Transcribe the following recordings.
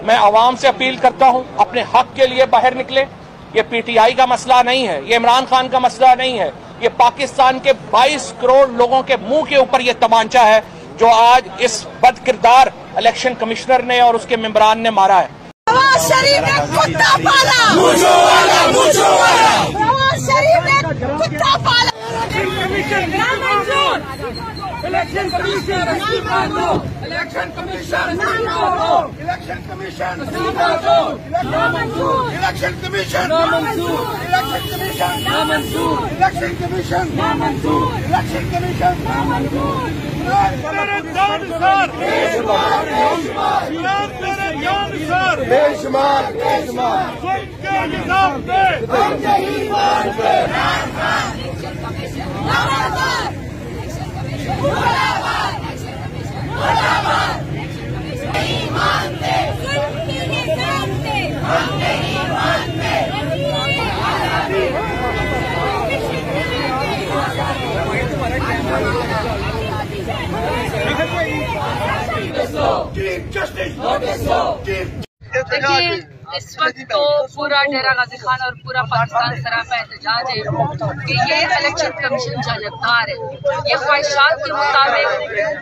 मैं आवाम से अपील करता हूं, अपने हक के लिए बाहर निकले। ये पीटीआई का मसला नहीं है, ये इमरान खान का मसला नहीं है, ये पाकिस्तान के 22 करोड़ लोगों के मुंह के ऊपर ये तमांचा है जो आज इस बदकिरदार इलेक्शन कमिश्नर ने और उसके मेंबरान ने मारा है। नवाज शरीफ ने कुत्ता पाला, नवाज शरीफ ने कुत्ता पाला। Election commission, election commission, election commission, election commission, election commission, election commission, election commission. बेशुमार देखिए, इस वक्त तो पूरा डेरा गाजी खान और पूरा पाकिस्तान सरापा एहतजाज है कि ये इलेक्शन कमीशन जानबदार है। ये ख्वाहिशात के मुताबिक,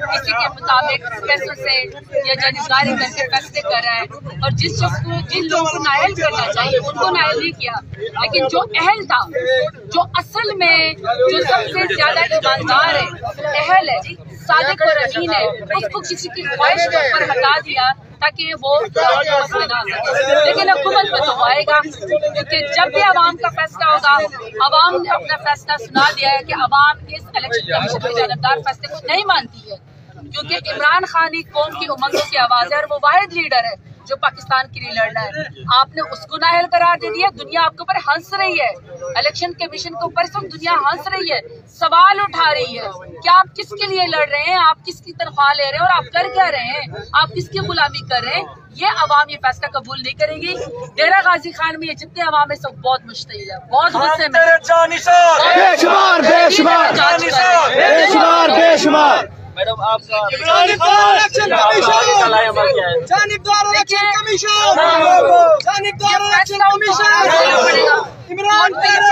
किसी के मुताबिक पैसों से ये जानबदारी करके फैसले कर रहा है और जिस शख्स को, जिन लोगों को नायल करना चाहिए उनको नायल नहीं किया, लेकिन जो अहल था, जो असल में जो सबसे ज्यादा ईमानदार है, अहल है जी, सादिक और अमीन है, उसको किसी की ख्वाहिश के ऊपर हटा दिया ताकि वो मसले ना हो सके। लेकिन हुकूमत में तो आएगा, क्योंकि जब भी अवाम का फैसला होगा, अवाम ने अपना फैसला सुना दिया है कि अवाम इस इलेक्शन कमीशन के जानबदार फैसले को नहीं मानती है, क्योंकि इमरान खान ही कौम की उमंगों की आवाज है और वो वाहिद लीडर है जो पाकिस्तान के लिए लड़ना है। आपने उसको नाअहल करार दे दिया, दुनिया आपके ऊपर हंस रही है, इलेक्शन कमीशन के ऊपर सब दुनिया हंस रही है, सवाल उठा रही है कि आप किसके लिए लड़ रहे हैं, आप किसकी तनख्वाह ले रहे हैं और आप कर क्या रहे हैं, आप किसकी गुलामी कर रहे हैं। ये अवाम ये फैसला कबूल नहीं करेगी। डेरा गाजी खान में ये जितने अवाम है सब बहुत मुश्तिल है, बहुत गुस्से में, बेशुमार बेशुमार बेशुमार बेशुमार। मैडम आपका जानबदार इलेक्शन कमीशन, जानबदार इलेक्शन कमीशन, जानबदार इलेक्शन कमीशन। इमरान तेरे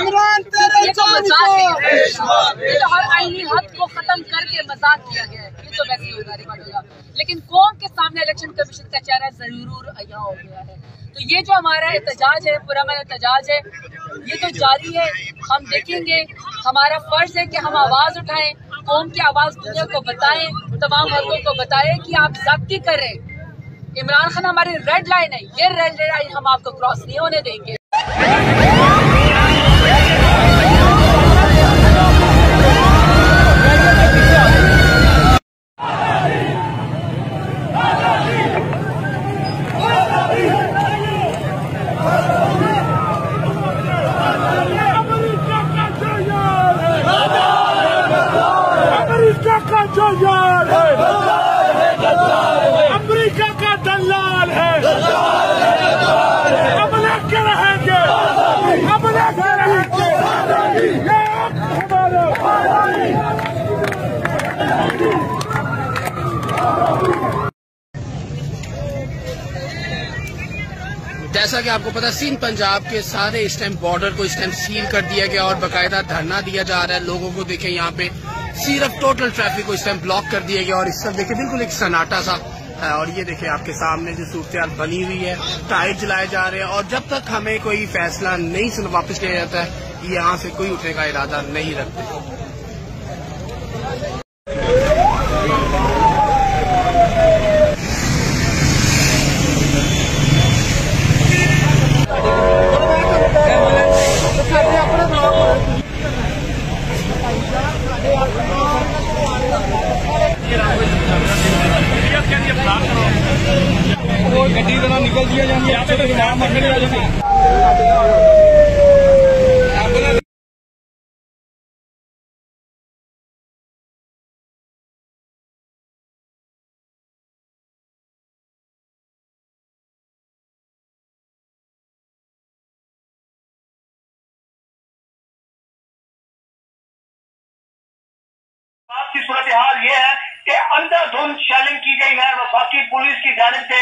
इमरान तेरे ये तो हर आईनी हद को खत्म करके मजाक किया गया है, ये तो वैसे होगा। लेकिन कौम के सामने इलेक्शन कमीशन का चेहरा जरूर अया हो गया है। तो ये जो हमारा एहतजाज है, पूरा मेरा एहतजाज है, ये तो जारी है। हम देखेंगे, हमारा फर्ज है कि हम आवाज उठाएं, कौम की आवाज दुनिया को बताएं, तमाम वर्गों को बताएं कि आप ज़्यादती कर रहे हैं। इमरान खान हमारी रेड लाइन है, ये रेड लाइन हम आपको क्रॉस नहीं होने देंगे। अमेरिका का दलाल है, अब लेके रहेंगे, अब लेके रहेंगे। जैसा कि आपको पता, सिंध पंजाब के सारे इस टाइम बॉर्डर को इस टाइम सील कर दिया गया और बाकायदा धरना दिया जा रहा है लोगों को। देखें यहाँ पे सिर्फ टोटल ट्रैफिक को इस टाइम ब्लॉक कर दिया गया और इस तरफ देखिए बिल्कुल एक सन्नाटा सा है। और ये देखिए आपके सामने जो सूरत बनी हुई है, टायर जलाए जा रहे हैं और जब तक हमें कोई फैसला नहीं वापस किया जाता है, यहाँ से कोई उठने का इरादा नहीं रखते। गड्डी निकल दिया जाएंगे। कि अंधाधुंध शेलिंग की गई है वफाकी पुलिस की जानिब से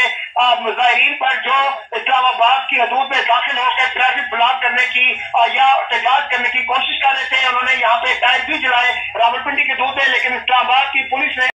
मुजाहिरीन पर जो इस्लामाबाद की हदूद में दाखिल होकर ट्रैफिक ब्लॉक करने की या एहतजाज करने की कोशिश कर रहे थे। उन्होंने यहाँ पे टायर भी जलाए रावलपिंडी की हदूद में, लेकिन इस्लामाबाद की पुलिस ने